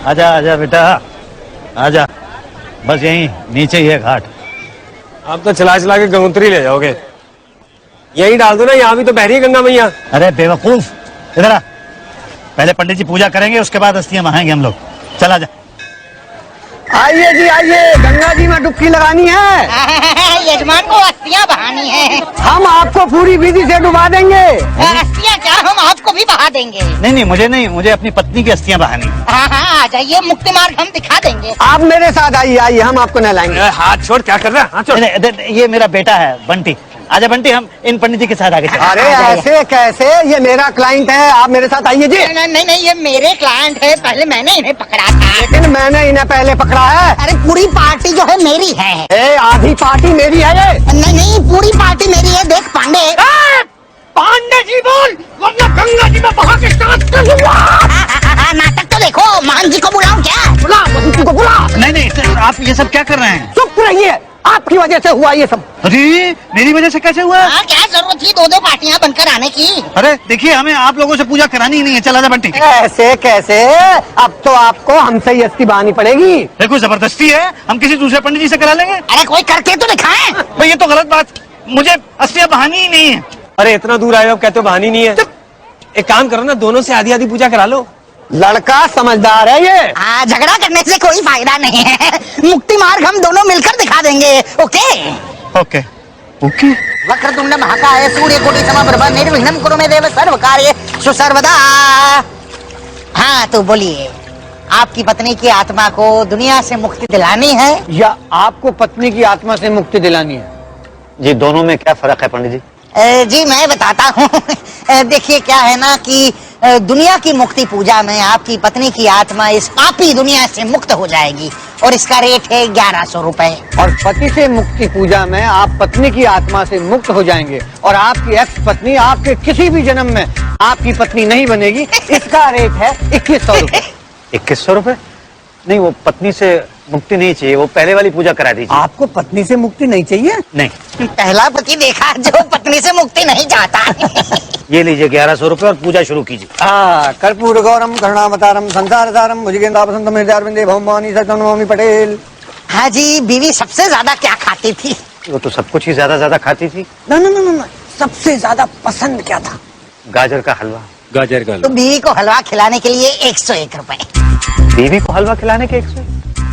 आजा आजा बेटा, आजा, बस यहीं नीचे ही है घाट। आप तो चला चला के गंगोत्री ले जाओगे। यहीं डाल दो ना, यहाँ भी तो बह रही है गंगा मैया। अरे बेवकूफ, इधर आ। पहले पंडित जी पूजा करेंगे, उसके बाद अस्थियां बहाएंगे हम लोग। चला जा। आइए जी आइए, गंगा जी में डुबकी लगानी है। यजमान को अस्थियां बहानी है। हम आपको पूरी विधि से डुबा देंगे। अस्थियां क्या, हम आपको भी बहा देंगे। नहीं, मुझे अपनी पत्नी की अस्थियां बहानी। हाँ हाँ, आ जाइए, मुक्ति मार्ग हम दिखा देंगे। आप मेरे साथ आइए, आइए हम आपको नहलाएंगे। हाथ छोड़, क्या कर रहा है? हाथ छोड़। ये मेरा बेटा है बंटी। आजा बंटी, हम इन पंडित जी के साथ आगे चलें। अरे ऐसे कैसे, ये मेरा क्लाइंट है, आप मेरे साथ आइए जी। नहीं, ये मेरे क्लाइंट है, पहले मैंने इन्हें पकड़ा था। लेकिन मैंने इन्हें पहले पकड़ा है। अरे पूरी पार्टी जो है मेरी है। आधी पार्टी मेरी है ये। नहीं, पूरी पार्टी मेरी है। देख पांडे, पांडे जी बोल, वरना गंगा जी में बहा के साथ कर लूंगा। नाटक तो देखो, मान जी को बुलाऊं क्या? बुला, बंटी को बुला। नहीं, आप ये सब क्या कर रहे हैं? चुप रहिए, आपकी वजह से हुआ ये सब। अरे मेरी वजह से कैसे हुआ? हाँ, क्या जरूरत थी दो पार्टियां बनकर आने की? अरे देखिए, हमें आप लोगों से पूजा करानी ही नहीं है। चला जा बंटी। ऐसे कैसे, अब तो आपको हमसे ही अस्थि बहानी पड़ेगी। देखो जबरदस्ती है, हम किसी दूसरे पंडित जी से करा लेंगे। अरे कोई करके तो दिखाए। भाई ये तो गलत बात, मुझे अस्थियां बहानी ही नहीं है। अरे इतना दूर आए हो, कहते हो बहानी नहीं है। एक काम करो ना, दोनों से आधी आधी पूजा करा लो। लड़का समझदार है ये। झगड़ा करने से कोई फायदा नहीं है। मुक्ति मार्ग हम दोनों मिलकर दिखा देंगे। Okay okay okay. वक्रतुंड महाकाय सूर्यकोटि समप्रभ निर्विघ्नं कुरु मे देव सर्व कार्य सुसर्वदा। हाँ तो बोलिए, आपकी पत्नी की आत्मा को दुनिया से मुक्ति दिलानी है या आपको पत्नी की आत्मा से मुक्ति दिलानी है? जी दोनों में क्या फर्क है पंडित जी? जी मैं बताता हूँ। देखिए क्या है ना कि दुनिया की मुक्ति पूजा में आपकी पत्नी की आत्मा इस पापी दुनिया से मुक्त हो जाएगी और इसका रेट है 1100 रुपए। और पति से मुक्ति पूजा में आप पत्नी की आत्मा से मुक्त हो जाएंगे और आपकी एक्स पत्नी आपके किसी भी जन्म में आपकी पत्नी नहीं बनेगी। इसका रेट है 2100 रुपए। 2100 रुपए? नहीं, वो पत्नी से मुक्ति नहीं चाहिए, वो पहले वाली पूजा करा दीजिए। आपको पत्नी से मुक्ति नहीं चाहिए? नहीं। पहला पति देखा जो पत्नी से मुक्ति नहीं चाहता। ये लीजिए 1100 रुपए और पूजा शुरू कीजिए। कर्पूर गौरम करुणावतारम संसार सारम भुजगेंद्र बसंतम हृदयारविंदे भौमानी सतनमामि पटेल। हाँ जी, बीवी सबसे ज्यादा क्या खाती थी? वो तो सब कुछ ही ज्यादा खाती थी। ना, सबसे ज्यादा पसंद क्या था? गाजर का हलवा। गाजर का तो बीवी को हलवा खिलाने के लिए 101 रुपए। बीवी को हलवा खिलाने के 100?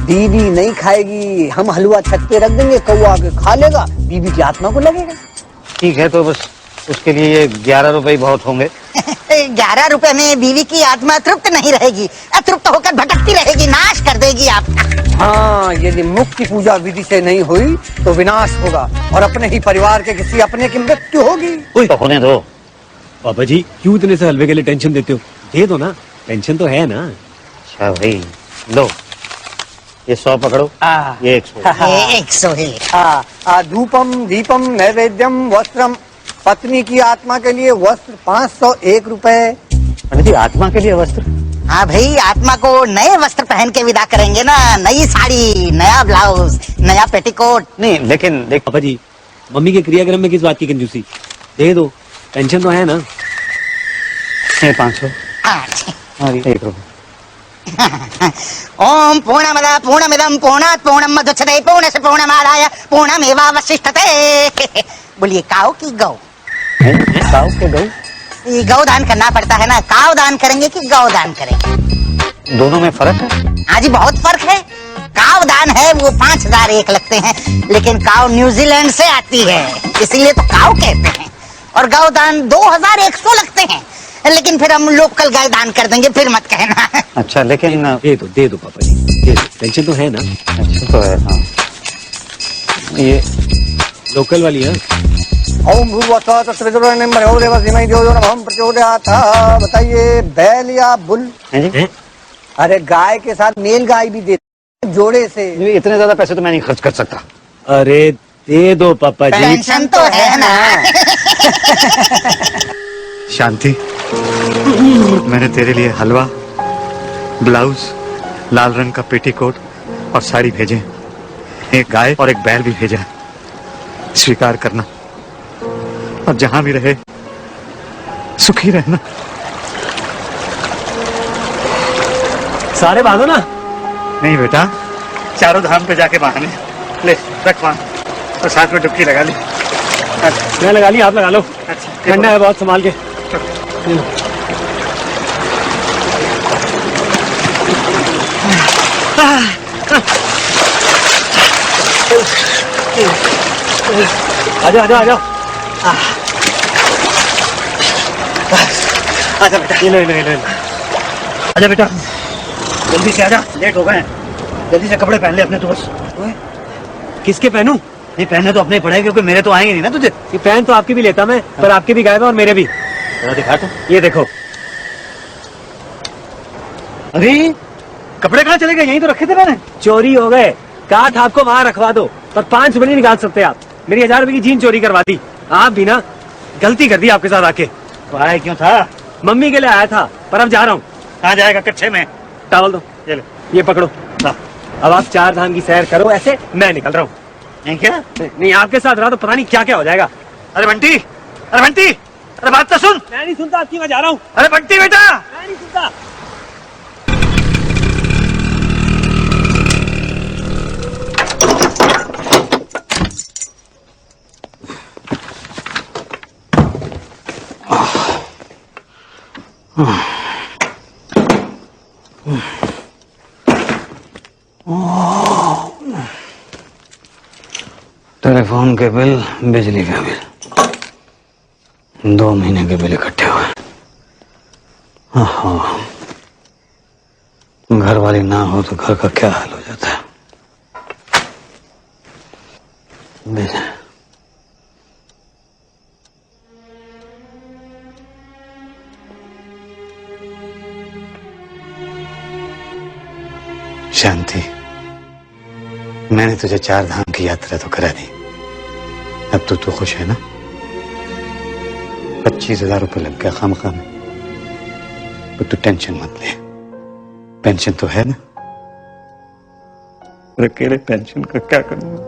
बीवी नहीं खाएगी, हम हलवा छत पे रख देंगे, कौवा आके खा लेगा, बीवी की आत्मा को लगेगा। ठीक है, तो बस उसके लिए ये 11 रुपए ही बहुत होंगे। 11 रुपए में बीवी की आत्मा तृप्त नहीं रहेगी, अतृप्त होकर भटकती रहेगी, नाश कर देगी आपका। हाँ, यदि मुक्ति पूजा विधि से नहीं हुई तो विनाश होगा और अपने ही परिवार के किसी अपने की मृत्यु होगी। तो होने दो। पापा जी क्यों इतने से हलवे के लिए टेंशन देते हो? दे दो ना, टेंशन तो है ना। अच्छा भाई लो, ये 100 पकड़ो, ये 100। ये 100 है। धूपम दीपम नैवेद्यम वस्त्रम। पत्नी की आत्मा के लिए वस्त्र 501 रुपए। पंडित जी आत्मा के लिए वस्त्र? हाँ भाई, आत्मा को नए वस्त्र पहन के विदा करेंगे ना, नई साड़ी, नया ब्लाउज, नया पेटीकोट। नहीं लेकिन देख पापा जी, मम्मी के क्रियाक्रम में किस बात की कंजूसी? दे दो, टेंशन तो है ना। 500। अच्छा। 1 रुपए। ओम पूर्णमद पूर्णमिदं पूर्णात् पूर्णं मधुच्यते पूर्णस्य पूर्णमादाय पूर्णमेवावशिष्यते। बोलिए काऊ की गौ? काऊ के गौ? ये गौ दान करना पड़ता है ना, काऊ दान करेंगे कि गौ दान करेंगे? दोनों में फर्क है? हाँ जी, बहुत फर्क है। काऊ दान है वो 5001 लगते हैं, लेकिन काऊ न्यूजीलैंड से आती है इसीलिए तो काऊ कहते हैं। और गौ दान 2100 लगते हैं, लेकिन फिर हम लोकल गाय दान कर देंगे, फिर मत कहना। अच्छा लेकिन दे दो पापा जी, दे दो, टेंशन तो है ना। अच्छा तो है। हाँ ये लोकल वाली है। ओम भूर्भुवस्सुः तत्सवितुर्वरेण्यं भर्गो देवस्य धीमहि धियो यो न प्रचोदयात्। बताइए, बैल या बुल? हैं? अरे गाय के साथ मेल गाय भी देते जोड़े से। इतने ज्यादा पैसे तो मैं नहीं खर्च कर सकता। अरे दे दो पापा जी। टेंशन तो है ना। शांति, मैंने तेरे लिए हलवा, ब्लाउज, लाल रंग का पेटीकोट और साड़ी भेजे, एक गाय और एक बैल भी भेजा। स्वीकार करना और जहां भी रहे सुखी रहना। सारे बांधो ना। नहीं बेटा, चारों धाम पे जाके बांधने। ले रख बांध, और साथ में डुबकी लगा ली। मैं लगा ली, आप लगा लो। अच्छा, ठंडा है बहुत, संभाल के। आजाओ आजाओ आजाओ। आजा बेटा, ये लो, ये लो, ये लो। आजा बेटा, जल्दी से आजा, लेट हो गए। जल्दी से कपड़े पहन ले अपने। तो बस किसके पहनूं? नहीं पहनने तो अपने पड़े, क्योंकि मेरे तो आएंगे नहीं ना तुझे। ये पहन तो आपकी भी लेता मैं, पर आपके भी गायब है और मेरे भी। जरा दिखा तो। ये देखो। अरे कपड़े कहाँ चले गए? यहीं तो रखे थे मैंने। चोरी हो गए। कहा था आपको वहां रखवा दो, पर 5 रुपए नहीं निकाल सकते आप। मेरी 1000 रुपए की जीन चोरी करवा दी। आप भी ना गलती कर दी आपके साथ आके। तो आए क्यों था? मम्मी के लिए आया था, पर अब जा रहा हूँ। कहाँ जाएगा? कच्चे में। टावल दो, ये ले। ये पकड़ो। हाँ। अब आप 4 धाम की सैर करो ऐसे, मैं निकल रहा हूँ। नहीं क्या? नहीं, आपके साथ रहा तो पता नहीं क्या क्या हो जाएगा। अरे बंटी, अरे बंटी, अरे बात तो सुन। मैं नहीं सुनता आपकी, मैं जा रहा हूँ। अरे बंटी बेटा, मैं नहीं सुनता। टेलीफोन के बिल, बिजली का बिल, 2 महीने के बिल इकट्ठे हुए। घर वाली ना हो तो घर का क्या हाल हो जाता है। शांति, मैंने तुझे 4 धाम की यात्रा तो करा दी। अब तो खुश है ना? 25,000 रुपये लग गया खामखा में। तो तू टेंशन मत ले, पेंशन तो है ना। और अकेले पेंशन का क्या करूंगा?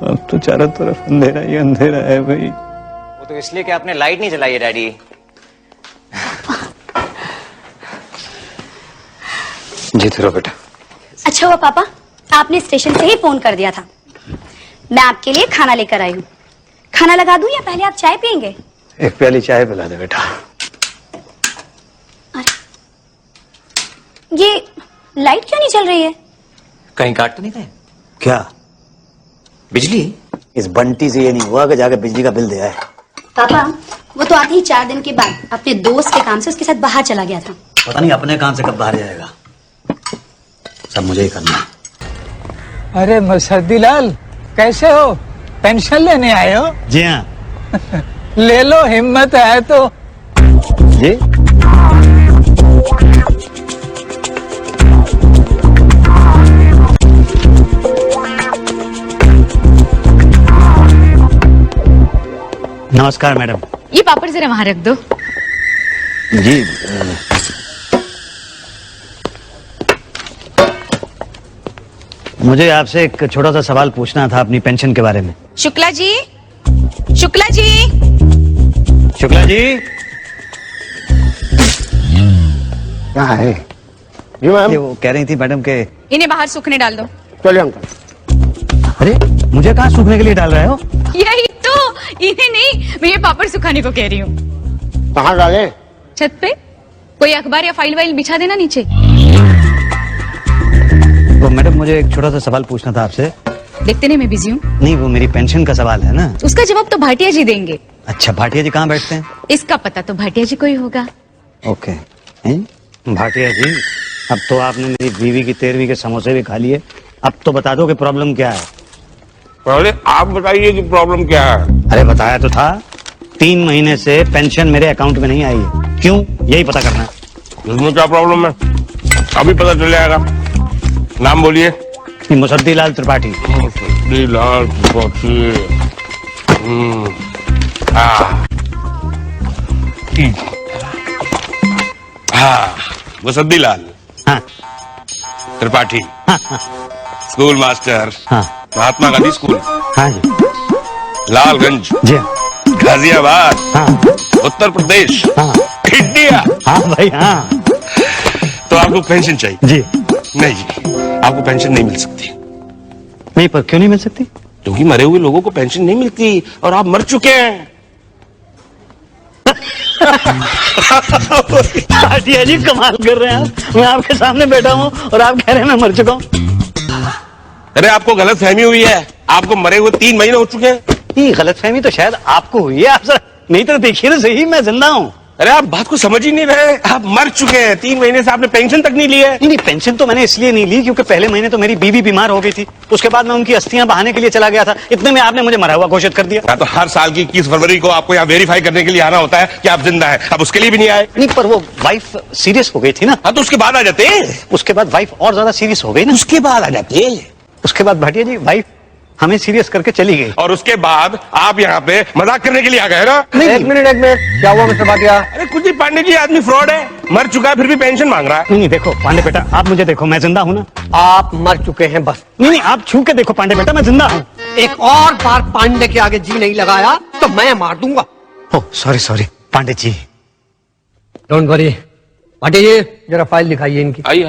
अब तो चारों तरफ अंधेरा ही अंधेरा है भाई। वो तो इसलिए कि आपने लाइट नहीं जलाई है डैडी। जीते रहो बेटा। अच्छा हुआ पापा, आपने स्टेशन से ही फोन कर दिया था। मैं आपके लिए खाना लेकर आई हूँ। खाना लगा दूं या पहले आप चाय पियेंगे? एक प्याली चाय पिला दे बेटा। ये लाइट क्यों नहीं चल रही है? कहीं काट तो नहीं गए? क्या बिजली? इस बंटी से ये नहीं हुआ कि जाके बिजली का बिल दे आए? पापा, वो तो आते ही 4 दिन के बाद अपने दोस्त के काम से उसके साथ बाहर चला गया था। पता नहीं अपने काम से कब बाहर जाएगा। सब मुझे ही करना है। अरे मुसद्दी लाल, कैसे हो? पेंशन लेने आए हो? जी हाँ। ले लो, हिम्मत है तो। जी नमस्कार मैडम। ये पापड़ जरा वहां रख दो। जी मुझे आपसे एक छोटा सा सवाल पूछना था अपनी पेंशन के बारे में। शुक्ला जी, शुक्ला जी, शुक्ला जी। क्या है? जी ये वो कह रही थी मैडम के। इन्हें बाहर सूखने डाल दो। चलिए अंकल। अरे मुझे कहाँ सूखने के लिए डाल रहे हो? यही तो, इन्हें नहीं, मैं ये पापड़ सुखाने को कह रही हूँ। कहाँ डाले? छत पे कोई अखबार या फाइल वाइल बिछा देना नीचे। वो मैडम मुझे एक छोटा सा सवाल पूछना था आपसे। देखते नहीं मैं बिजी हूँ। नहीं वो मेरी पेंशन का सवाल है ना। उसका जवाब तो भाटिया जी देंगे। अच्छा भाटिया जी कहाँ बैठते हैं? इसका पता तो भाटिया जी को ही होगा। ओके। भाटिया जी, अब तो आपने मेरी बीवी की 13वीं के समोसे भी खा लिए। अब तो बता दो कि प्रॉब्लम क्या है। पहले आप बताइए कि प्रॉब्लम क्या है। अरे बताया तो था, 3 महीने से पेंशन मेरे अकाउंट में नहीं आई है। क्यों, यही पता करना है। इसमें क्या प्रॉब्लम है? अभी पता चल जाएगा। नाम बोलिए। मुसद्दी लाल त्रिपाठी। मुसद्दी लाल त्रिपाठी। मुसद्दी लाल हाँ त्रिपाठी। हाँ स्कूल मास्टर। हाँ महात्मा गांधी स्कूल, हाँ जी लालगंज। जी हाँ। गाजियाबाद, हाँ उत्तर प्रदेश, हाँ इंडिया। हाँ भाई हाँ। तो आपको पेंशन चाहिए? जी नहीं जी, आपको पेंशन नहीं मिल सकती, नहीं, पर क्यों नहीं मिल सकती? क्योंकि मरे हुए लोगों को पेंशन नहीं मिलती और आप मर चुके हैं। भाटिया जी कमाल कर रहे हैं आप। मैं आपके सामने बैठा हूँ और आप कह रहे हैं मैं मर चुका हूँ। अरे आपको गलत फहमी हुई है, आपको मरे हुए 3 महीने हो चुके हैं। ये गलतफहमी तो शायद आपको हुई है, आप जरा नहीं तो देखिए ना सही, मैं जिंदा हूँ। अरे आप बात को समझ ही नहीं रहे, आप मर चुके हैं। 3 महीने से आपने पेंशन तक नहीं ली है। नहीं, पेंशन तो मैंने इसलिए नहीं ली क्योंकि पहले महीने तो मेरी बीवी बीमार हो गई थी, उसके बाद मैं उनकी अस्थियां बहाने के लिए चला गया था, इतने में आपने मुझे मरा हुआ घोषित कर दिया। तो हर साल की 21 फरवरी को आपको यहाँ वेरीफाई करने के लिए आना होता है कि आप जिंदा हैं। अब उसके लिए भी नहीं आए। नहीं, पर वो वाइफ सीरियस हो गई थी ना। हाँ तो उसके बाद आ जाते। उसके बाद वाइफ और ज्यादा सीरियस हो गई ना। उसके बाद आ जाते। उसके बाद भाटिया जी वाइफ हमें सीरियस करके चली गई। और उसके बाद आप यहाँ पे मजाक करने के लिए आ गए ना। एक मिनट क्या हुआ मिस्टर भाटिया? अरे कुछ नहीं पांडे जी, आदमी फ्रॉड है, मर चुका है फिर भी पेंशन मांग रहा है। नहीं, देखो पांडे बेटा, आप मुझे देखो, मैं जिंदा हूँ ना। आप मर चुके हैं बस। नहीं, आप छू के देखो पांडे बेटा, मैं जिंदा हूँ। एक और बार पांडे के आगे जी नहीं लगाया तो मैं मार दूंगा। Oh sorry Pandey ji. Don't worry. Bhatia ji जरा फाइल दिखाइए इनकी। आई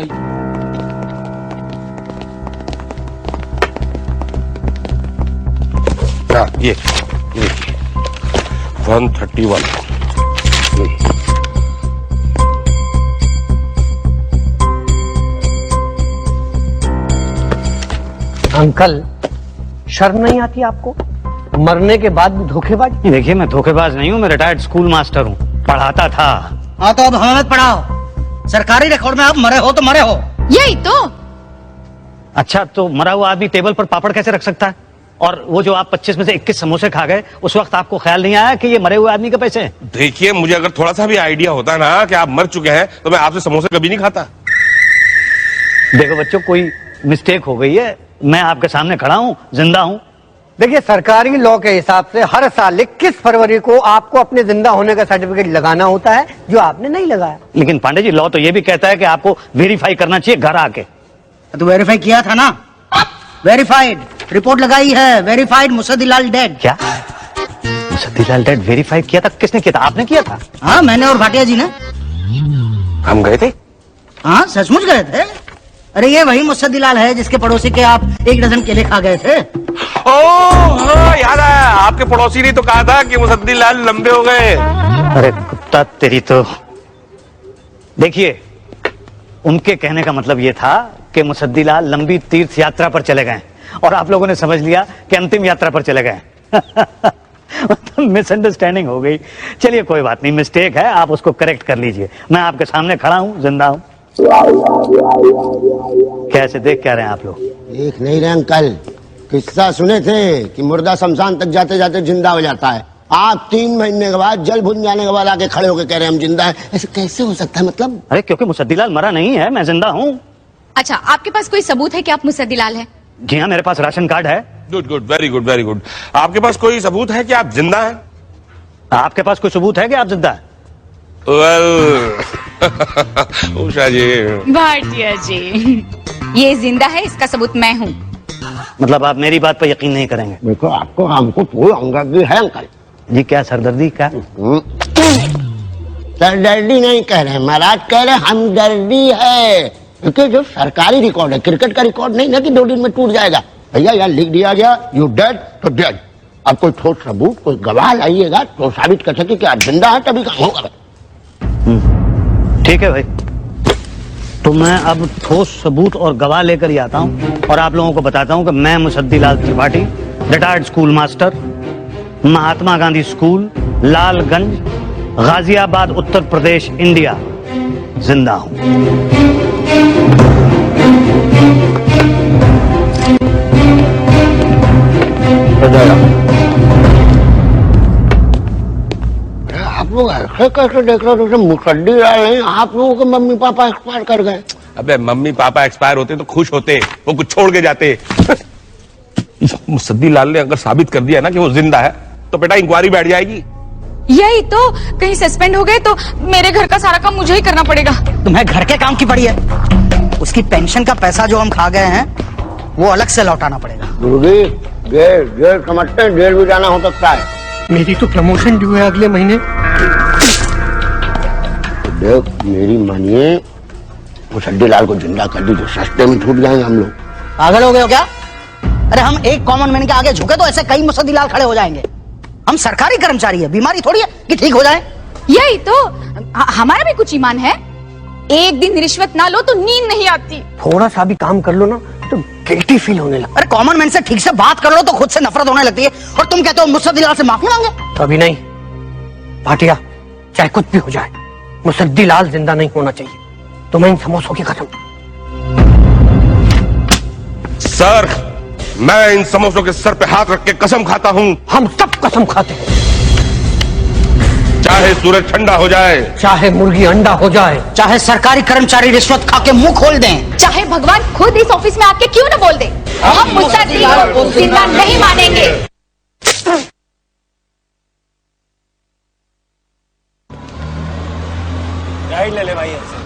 ये 131। अंकल शर्म नहीं आती आपको? मरने के बाद भी धोखेबाज। देखिए मैं धोखेबाज नहीं हूँ, मैं रिटायर्ड स्कूल मास्टर हूँ, पढ़ाता था। हाँ तो अब हमें मत पढ़ाओ, सरकारी रिकॉर्ड में आप मरे हो तो मरे हो। यही तो। अच्छा, तो मरा हुआ आदमी टेबल पर पापड़ कैसे रख सकता है? और वो जो आप 25 में से 21 समोसे खा गए, उस वक्त आपको ख्याल नहीं आया कि ये मरे हुए आदमी के पैसे हैं? देखिए, मुझे अगर थोड़ा सा भी आइडिया होता ना कि आप मर चुके हैं तो मैं आपसे समोसे कभी नहीं खाता। देखो बच्चों, कोई मिस्टेक हो गई है, मैं आपके सामने खड़ा हूँ, जिंदा हूँ। देखिए सरकारी लॉ के हिसाब से हर साल 21 फरवरी को आपको अपने जिंदा होने का सर्टिफिकेट लगाना होता है, जो आपने नहीं लगाया। लेकिन पांडे जी, लॉ तो ये भी कहता है कि आपको वेरीफाई करना चाहिए घर आके। तो वेरीफाई किया था ना, वेरीफाइड रिपोर्ट लगाई है, वेरीफाइड मुसद्दीलाल डेड। क्या मुसद्दीलाल डेड वेरीफाई किया था? किसने किया था? आपने किया था? हाँ मैंने और भाटिया जी ने। हम गए थे? हाँ सचमुच गए थे। अरे ये वही मुसद्दीलाल है जिसके पड़ोसी के आप 1 डजन केले खा गए थे। ओह याद आया, आपके पड़ोसी ने तो कहा था कि मुसद्दीलाल लंबे हो गए। अरे कुत्ता तेरी तो। देखिए, उनके कहने का मतलब ये था कि मुसद्दीलाल लंबी तीर्थ यात्रा पर चले गए और आप लोगों ने समझ लिया कि अंतिम यात्रा पर चले गए। मतलब मिसअंडरस्टैंडिंग हो गई। चलिए कोई बात नहीं, मिस्टेक है, आप उसको करेक्ट कर लीजिए। मैं आपके सामने खड़ा हूं, जिंदा हूं। कैसे देख क्या रहे हैं आप लोग? देख नहीं रहे अंकल, किस्सा सुने थे कि मुर्दा शमशान तक जाते जाते जिंदा हो जाता है। आप 3 महीने के बाद जल भुन जाने के बाद आके खड़े होकर कह रहे हैं हम जिंदा हैं। ऐसे कैसे हो सकता है? मतलब अरे क्योंकि मुसद्दीलाल मरा नहीं है, मैं जिंदा हूं। अच्छा, आपके पास कोई सबूत है कि आप मुसद्दीलाल हैं? जी हाँ, मेरे पास राशन कार्ड है। Good good, very good very good. आपके पास कोई सबूत है कि आप जिंदा हैं? आपके पास कोई सबूत है कि आप जिंदा हैं? वेल उषा जी। भाटिया जी, ये जिंदा है, इसका सबूत मैं हूँ। मतलब आप मेरी बात पर यकीन नहीं करेंगे? देखो आपको हमको पूरी हमदर्दी है अंकल जी। क्या सरदर्दी? क्या सरदर्दी नहीं कह रहे महाराज, कह रहे हमदर्दी है। क्योंकि जो सरकारी रिकॉर्ड है, क्रिकेट का रिकॉर्ड नहीं ना कि 2 दिन में टूट जाएगा। भैया यहाँ लिख दिया गया यू डेड तो डेड। अब कोई ठोस सबूत, कोई गवाह लाइएगा तो साबित कर सके कि आप जिंदा है, तभी काम होगा। ठीक है भाई, तो मैं अब ठोस सबूत और गवाह लेकर ही आता हूं और आप लोगों को बताता हूं कि मैं Musaddilal Tripathi, retired school master, Mahatma Gandhi school, Lalganj, Ghaziabad, Uttar Pradesh, India, जिंदा हूं। आप लोग ऐसे कैसे देख रहे हो जैसे मुसद्दीलाल नहीं, आप लोगों के मम्मी पापा एक्सपायर कर गए। अबे मम्मी पापा एक्सपायर होते तो खुश होते, वो कुछ छोड़ के जाते। मुसद्दीलाल ने अगर साबित कर दिया ना कि वो जिंदा है तो बेटा इंक्वायरी बैठ जाएगी। यही तो, कहीं सस्पेंड हो गए तो मेरे घर का सारा काम मुझे ही करना पड़ेगा। तुम्हें घर के काम की पड़ी है? उसकी पेंशन का पैसा जो हम खा गए हैं वो अलग से लौटाना पड़ेगा। गुरुजी जेल समझते हैं, जेल भी जाना हो सकता है। मेरी तो प्रमोशन ड्यू है अगले महीने। देख मेरी मानिए, मुसद्दी लाल को जिंदा कर दी तो सस्ते में छूट जाएंगे हम लोग। पागल हो गए हो क्या? अरे हम एक कॉमन मैन के आगे झुके तो ऐसे कई मुसद्दी लाल खड़े हो जाएंगे। हम सरकारी कर्मचारी है, बीमारी थोड़ी है कि ठीक हो जाए। यही तो हमारा भी कुछ ईमान है। एक दिन रिश्वत ना लो तो नींद नहीं आती। थोड़ा सा भी काम कर लो ना तो गिल्टी फील होने लगता। अरे कॉमन मैन से ठीक से बात कर लो तो खुद से नफरत होने लगती है, और तुम कहते हो मुसद्दी लाल से माफी मांगे। कभी नहीं भाटिया, चाहे कुछ भी हो जाए, मुसद्दी लाल जिंदा नहीं होना चाहिए। तुम्हें इन समोसों की कसम। सर, मैं इन समोसों के सर पे हाथ रख के कसम खाता हूँ। हम सब कसम खाते हैं, चाहे सूरज ठंडा हो जाए, चाहे मुर्गी अंडा हो जाए, चाहे सरकारी कर्मचारी रिश्वत खा के मुंह खोल दें, चाहे भगवान खुद इस ऑफिस में आके क्यों न बोल दे, हम मुसद्दी लाल को जिंदा नहीं मानेंगे। राइट ले ले भाई ऐसे।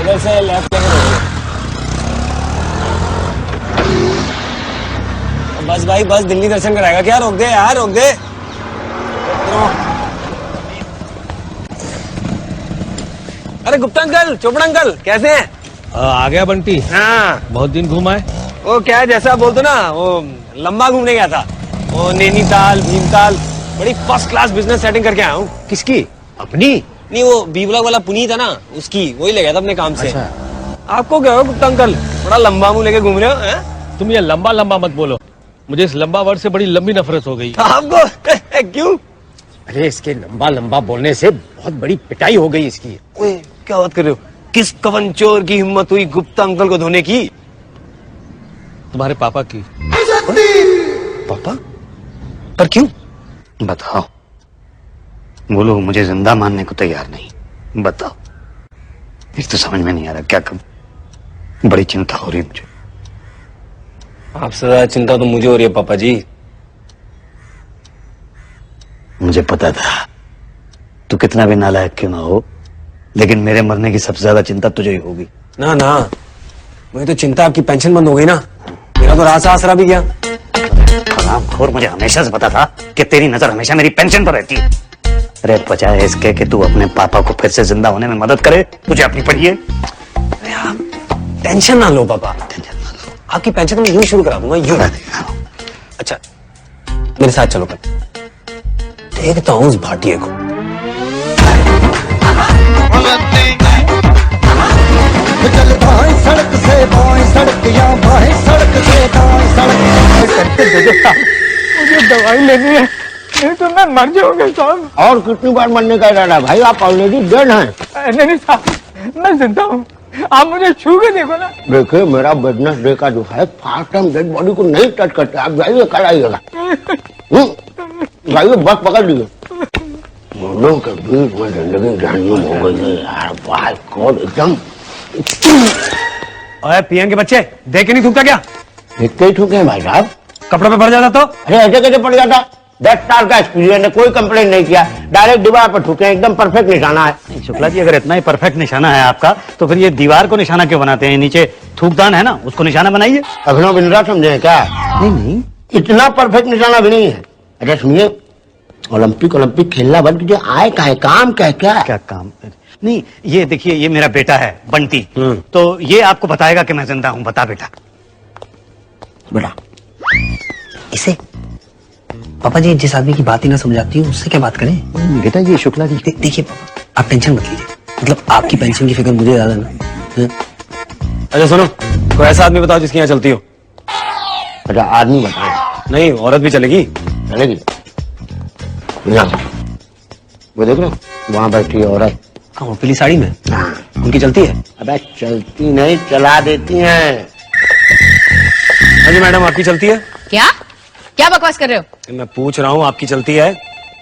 इधर से लेफ्ट लेके बस भाई बस, दिल्ली दर्शन कराएगा क्या? रोक दे यार, रोक दे। अरे गुप्ता अंकल, चोपड़ा अंकल, कैसे हैं? आ गया बंटी। हाँ, बहुत दिन घूमा है। वो क्या है, जैसा बोल दो ना, वो लंबा घूमने गया था, वो नैनीताल भीमताल, बड़ी फर्स्ट क्लास बिजनेस सेटिंग करके आया हूँ। किसकी? अपनी? नहीं, वो बी ब्लॉक वाला पुनीत है ना, उसकी, वही ले गया था अपने काम से। आपको क्या हो गुप्ता अंकल, बड़ा लंबा मुंह लेके घूम रहे हो हैं? तुम ये लंबा लंबा मत बोलो, मुझे इस लंबा वर्ड से बड़ी लंबी नफरत हो गई। आपको क्यों? अरे इसके लंबा लंबा बोलने से बहुत बड़ी पिटाई हो गई इसकी। ओए, क्या बात कर रहे हो? किस कवन चोर की हिम्मत हुई गुप्ता अंकल को धोने की? तुम्हारे पापा की। पापा? पर क्यों? बताओ। वो लोग मुझे जिंदा मानने को तैयार नहीं। बताओ, इस तो समझ में नहीं आ रहा क्या करूं। बड़ी चिंता हो रही मुझे। आपसे ज्यादा चिंता तो मुझे हो रही है पापा जी। मुझे पता था तू कितना भी नालायक क्यों ना हो, लेकिन मेरे मरने की सबसे ज्यादा चिंता तुझे ही होगी। ना ना, मुझे तो चिंता आपकी पेंशन बंद हो गई ना, मेरा तो रात आसरा भी गया। हरामखोर, मुझे हमेशा से पता था कि तेरी नजर हमेशा मेरी पेंशन पर रहती है। अरे बजाय इसके कि तू अपने पापा को फिर से जिंदा होने में मदद करे, तुझे अपनी पड़ी है। अरे आप टेंशन ना लो पापा, टेंशन ना लो। आपकी पेंशन मैं यूं शुरू करा दूंगा, यूं। अच्छा, मेरे साथ चलो कल, देखता हूँ उस भाटिये को। चल बाएं सड़क से बाएं सड़क, या बाएं सड़क से दाएं सड़क करके दे देता। मुझे दवाई लेनी है, नहीं तो मैं मर जाऊंगा साहब। और कितनी बार मरने का इरादा भाई? आप ऑलरेडी डेड हैं। नहीं साहब, मैं जिंदा हूँ, आप मुझे छू के देखो ना। देखिए, मेरा बिजनेस डे का जो है फास्ट टाइम डेड बॉडी को नहीं टच करते। आप जाइए, कल आइएगा। जाइए, बस पकड़ लीजिए। दोनों के बीच में जिंदगी जहन्नुम हो गई है यार। बाय गॉड, एकदम। ओए पीएम के बच्चे, देख के नहीं थूकता क्या? देखते ही थूके हैं भाई साहब। कपड़ों पे पड़ जाता तो? अरे ऐसे कैसे पड़ जाता? 10 साल का एक्सपीरियंस है, कोई कंप्लेन नहीं किया, डायरेक्ट दीवार पर ठुके, एकदम परफेक्ट निशाना है। शुक्ला जी, अगर इतना ही परफेक्ट निशाना है आपका, तो फिर ये दीवार को निशाना क्यों बनाते हैं? नीचे थूकदान है ना, उसको निशाना बनाइए। अभिनव बिंद्रा समझे क्या? नहीं, इतना परफेक्ट निशाना भी नहीं है। अरे सुनिए, ओलंपिक खेलना बंद कीजिए। आए का है, काम क्या है? क्या काम? नहीं, ये देखिए, ये मेरा बेटा है बंटी, तो ये आपको बताएगा कि मैं जिंदा हूं। बता बेटा। बेटा, इसे पापा जी जिस आदमी की बात ही ना समझाती हूँ, उससे क्या बात करें? बेटा, ये शुक्ला जी। देखिए पापा, आप टेंशन मत लीजिए, मतलब आपकी पेंशन की फिक्र मुझे ज्यादा ना। अच्छा सुनो, कोई ऐसा आदमी बताओ जिसकी यहाँ चलती हो। अच्छा, आदमी बताए? नहीं, औरत भी चलेगी। चलेगी। वो देख रहे हो, वहां बैठी है औरत। हाँ, पीली साड़ी में। उनकी चलती है? अबे चलती नहीं, चला देती हैं। हाँ जी मैडम, आपकी चलती है? क्या क्या बकवास कर रहे हो? मैं पूछ रहा हूँ, आपकी चलती है?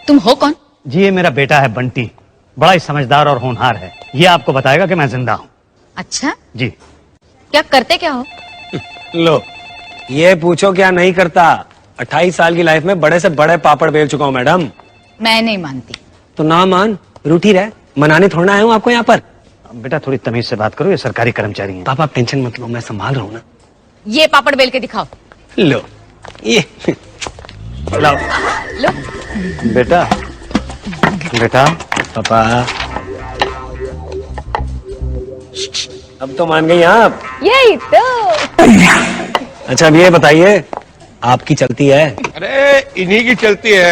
तुम हो कौन? जी, ये मेरा बेटा है बंटी, बड़ा ही समझदार और होनहार है। ये आपको बताएगा कि मैं जिंदा हूँ। अच्छा जी। क्या करते क्या हो? लो, ये पूछो क्या नहीं करता। 28 साल की लाइफ में बड़े से बड़े पापड़ बेल चुका हूँ मैडम। मैं नहीं मानती। तो ना मान, रूठी रहे, मनाने थोड़ा आया हूँ आपको यहाँ पर। बेटा, थोड़ी तमीज से बात करो, ये सरकारी कर्मचारी हैं। पापा आप टेंशन मत लो, मैं संभाल रहा हूँ ना। ये पापड़ बेल के दिखाओ। लो, ये लाओ लो बेटा बेटा पापा, अब तो मान गई आप। यही तो। अच्छा अब ये बताइए, आपकी चलती है? अरे इन्हीं की चलती है।